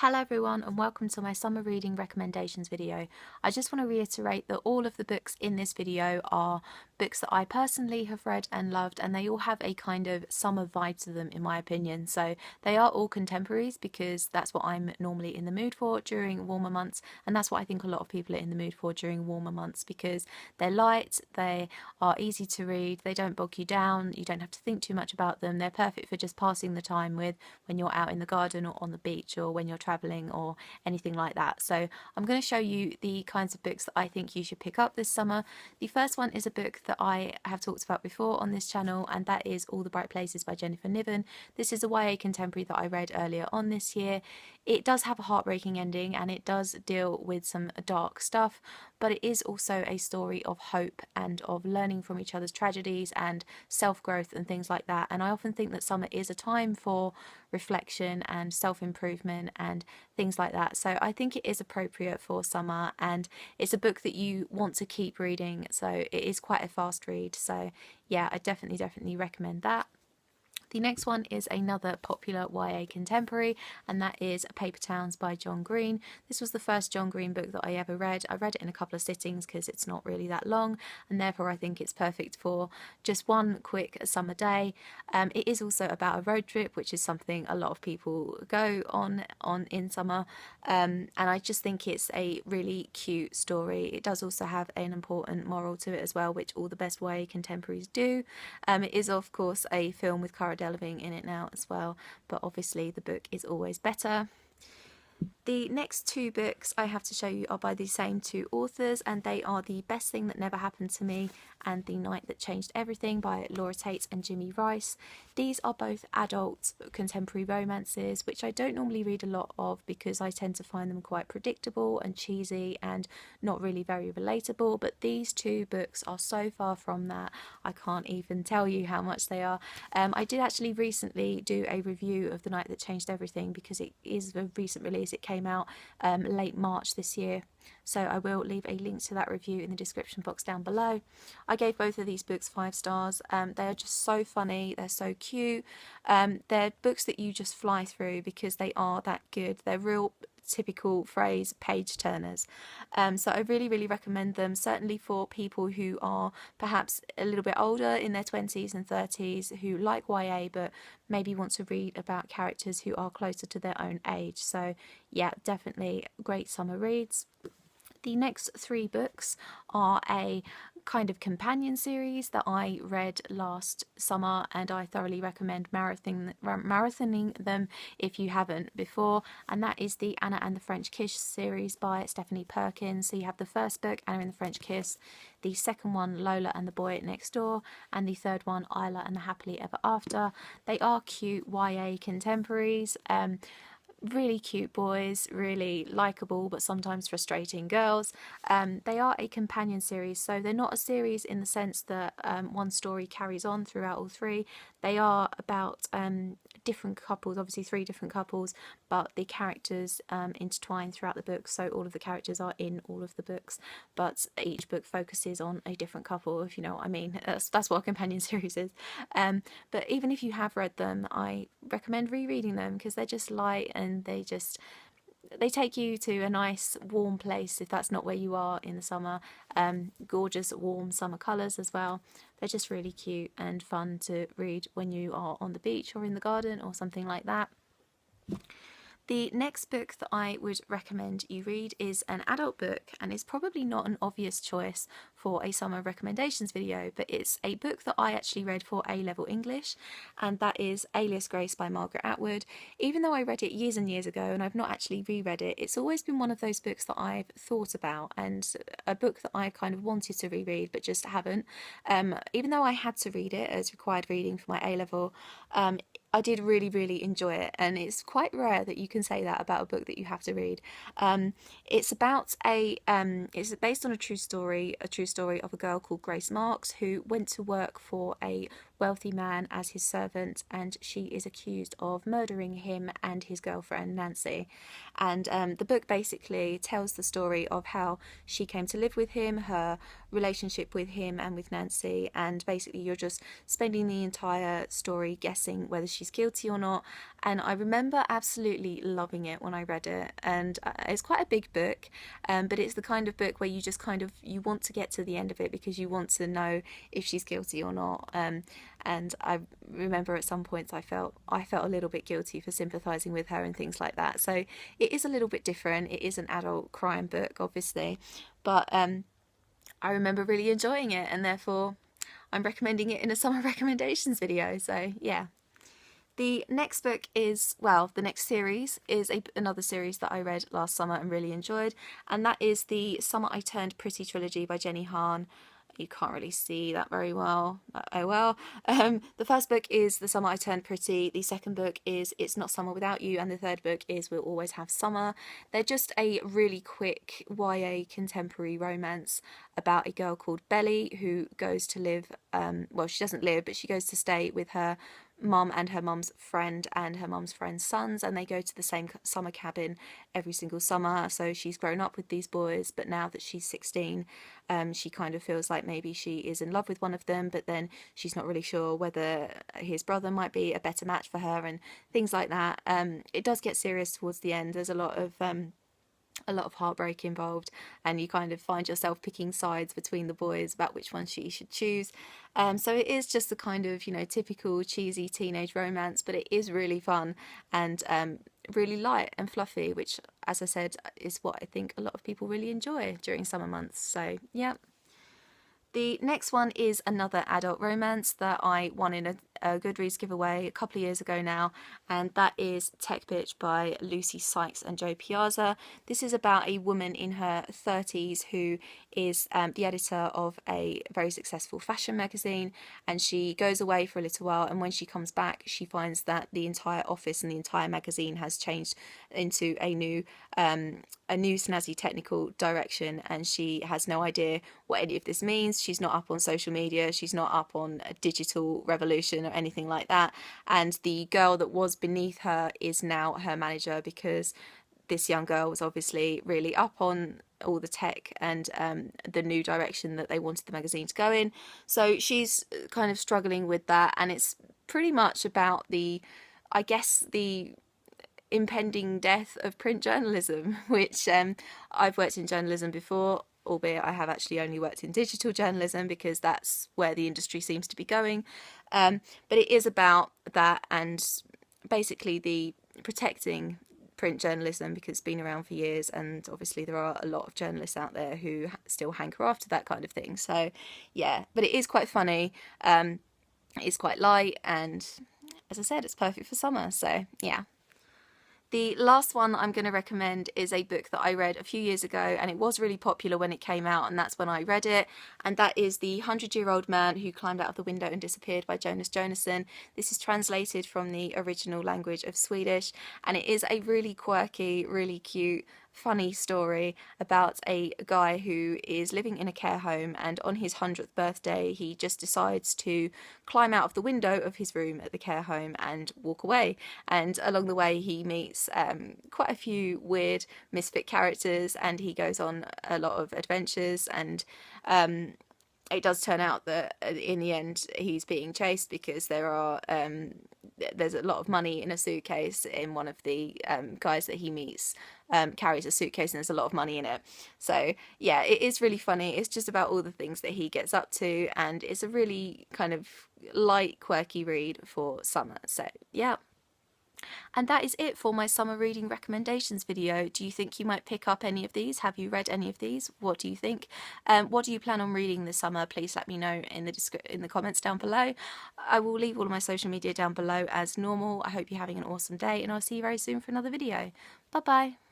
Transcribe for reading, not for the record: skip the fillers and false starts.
Hello everyone and welcome to my summer reading recommendations video. I just want to reiterate that all of the books in this video are books that I personally have read and loved, and they all have a kind of summer vibe to them in my opinion. So they are all contemporaries because that's what I'm normally in the mood for during warmer months, and that's what I think a lot of people are in the mood for during warmer months because they're light, they are easy to read, they don't bog you down, you don't have to think too much about them, they're perfect for just passing the time with when you're out in the garden or on the beach or when you're traveling or anything like that. So I'm going to show you the kinds of books that I think you should pick up this summer. The first one is a book that I have talked about before on this channel, and that is All the Bright Places by Jennifer Niven. This is a YA contemporary that I read earlier on this year. It does have a heartbreaking ending and it does deal with some dark stuff, but it is also a story of hope and of learning from each other's tragedies and self-growth and things like that. And I often think that summer is a time for reflection and self-improvement and things like that. So I think it is appropriate for summer, and it's a book that you want to keep reading. So it is quite a fast read. So yeah, I definitely recommend that. The next one is another popular YA contemporary, and that is Paper Towns by John Green. This was the first John Green book that I ever read. I read it in a couple of sittings because it's not really that long, and therefore I think it's perfect for just one quick summer day. It is also about a road trip, which is something a lot of people go on in summer, and I just think it's a really cute story. It does also have an important moral to it as well, which all the best YA contemporaries do. It is of course a film with Cara Delevingne in it now as well, but obviously the book is always better. The next two books I have to show you are by the same two authors, and they are The Best Thing That Never Happened to Me and The Night That Changed Everything by Laura Tate and Jimmy Rice. These are both adult contemporary romances, which I don't normally read a lot of because I tend to find them quite predictable and cheesy and not really very relatable, but these two books are so far from that. I can't even tell you how much they are. I did actually recently do a review of The Night That Changed Everything because it is a recent release. It came out late March this year, so I will leave a link to that review in the description box down below. I gave both of these books 5 stars. They are just so funny, they're so cute. They're books that you just fly through because they are that good. They're real typical phrase page turners. So I really recommend them, certainly for people who are perhaps a little bit older in their 20s and 30s who like YA but maybe want to read about characters who are closer to their own age. So yeah, definitely great summer reads. The next 3 books are a kind of companion series that I read last summer, and I thoroughly recommend marathoning them if you haven't before, and that is the Anna and the French Kiss series by Stephanie Perkins. So you have the first book, Anna and the French Kiss, the second one, Lola and the Boy Next Door, and the third one, Isla and the Happily Ever After. They are cute YA contemporaries. Really cute boys, really likeable but sometimes frustrating girls. They are a companion series, so they're not a series in the sense that one story carries on throughout all 3. They are about different couples, obviously 3 different couples, but the characters intertwine throughout the book, so all of the characters are in all of the books, but each book focuses on a different couple, if you know what I mean. That's what a companion series is. But even if you have read them, I recommend rereading them because they're just light and they take you to a nice warm place if that's not where you are in the summer. Gorgeous warm summer colours as well. They're just really cute and fun to read when you are on the beach or in the garden or something like that. The next book that I would recommend you read is an adult book, and it's probably not an obvious choice for a summer recommendations video, but it's a book that I actually read for A-level English, and that is Alias Grace by Margaret Atwood. Even though I read it years and years ago and I've not actually reread it, it's always been one of those books that I've thought about, and a book that I kind of wanted to reread but just haven't. Even though I had to read it as required reading for my A-level, I did really enjoy it, and it's quite rare that you can say that about a book that you have to read. It's about it's based on a true story of a girl called Grace Marks who went to work for a wealthy man as his servant, and she is accused of murdering him and his girlfriend Nancy. And the book basically tells the story of how she came to live with him, her relationship with him and with Nancy, and basically you're just spending the entire story guessing whether she's guilty or not. And I remember absolutely loving it when I read it, and it's quite a big book, but it's the kind of book where you just kind of, you want to get to the end of it because you want to know if she's guilty or not. And I remember at some points I felt a little bit guilty for sympathising with her and things like that. So it is a little bit different. It is an adult crime book, obviously, but I remember really enjoying it, and therefore I'm recommending it in a summer recommendations video. So yeah. The next book is, well, the next series is another series that I read last summer and really enjoyed, and that is the Summer I Turned Pretty trilogy by Jenny Han. You can't really see that very well. Oh well. The first book is The Summer I Turned Pretty. The second book is It's Not Summer Without You. And the third book is We'll Always Have Summer. They're just a really quick YA contemporary romance about a girl called Belly who goes to live, well, she doesn't live, but she goes to stay with her mum and her mum's friend and her mum's friend's sons, and they go to the same summer cabin every single summer. So she's grown up with these boys, but now that she's 16, she kind of feels like maybe she is in love with one of them, but then she's not really sure whether his brother might be a better match for her and things like that. It does get serious towards the end. There's a lot of heartbreak involved, and you kind of find yourself picking sides between the boys about which one she should choose. So it is just a kind of, you know, typical cheesy teenage romance, but it is really fun and really light and fluffy, which, as I said, is what I think a lot of people really enjoy during summer months. So yeah. The next one is another adult romance that I won in a Goodreads giveaway a couple of years ago now, and that is Tech Bitch by Lucy Sykes and Joe Piazza. This is about a woman in her 30s who is the editor of a very successful fashion magazine, and she goes away for a little while, and when she comes back she finds that the entire office and the entire magazine has changed into a new snazzy technical direction, and she has no idea what any of this means. She's not up on social media, she's not up on a digital revolution or anything like that, and the girl that was beneath her is now her manager, because this young girl was obviously really up on all the tech and the new direction that they wanted the magazine to go in. So she's kind of struggling with that, and it's pretty much about the impending death of print journalism, which I've worked in journalism before, albeit I have actually only worked in digital journalism because that's where the industry seems to be going. But it is about that, and basically the protecting print journalism, because it's been around for years, and obviously there are a lot of journalists out there who still hanker after that kind of thing. So yeah, but it is quite funny, it's quite light, and as I said, it's perfect for summer. So yeah. The last one I'm going to recommend is a book that I read a few years ago, and it was really popular when it came out, and that's when I read it, and that is The 100-Year-Old Man Who Climbed Out of the Window and Disappeared by Jonas Jonasson. This is translated from the original language of Swedish, and it is a really quirky, really cute, funny story about a guy who is living in a care home, and on his 100th birthday he just decides to climb out of the window of his room at the care home and walk away, and along the way he meets quite a few weird misfit characters, and he goes on a lot of adventures, and it does turn out that in the end he's being chased because there's a lot of money in a suitcase. In one of the guys that he meets carries a suitcase, and there's a lot of money in it. So yeah, it is really funny. It's just about all the things that he gets up to, and it's a really kind of light, quirky read for summer. So yeah. And that is it for my summer reading recommendations video. Do you think you might pick up any of these? Have you read any of these? What do you think? What do you plan on reading this summer? Please let me know in the comments down below. I will leave all of my social media down below as normal. I hope you're having an awesome day, and I'll see you very soon for another video. Bye bye.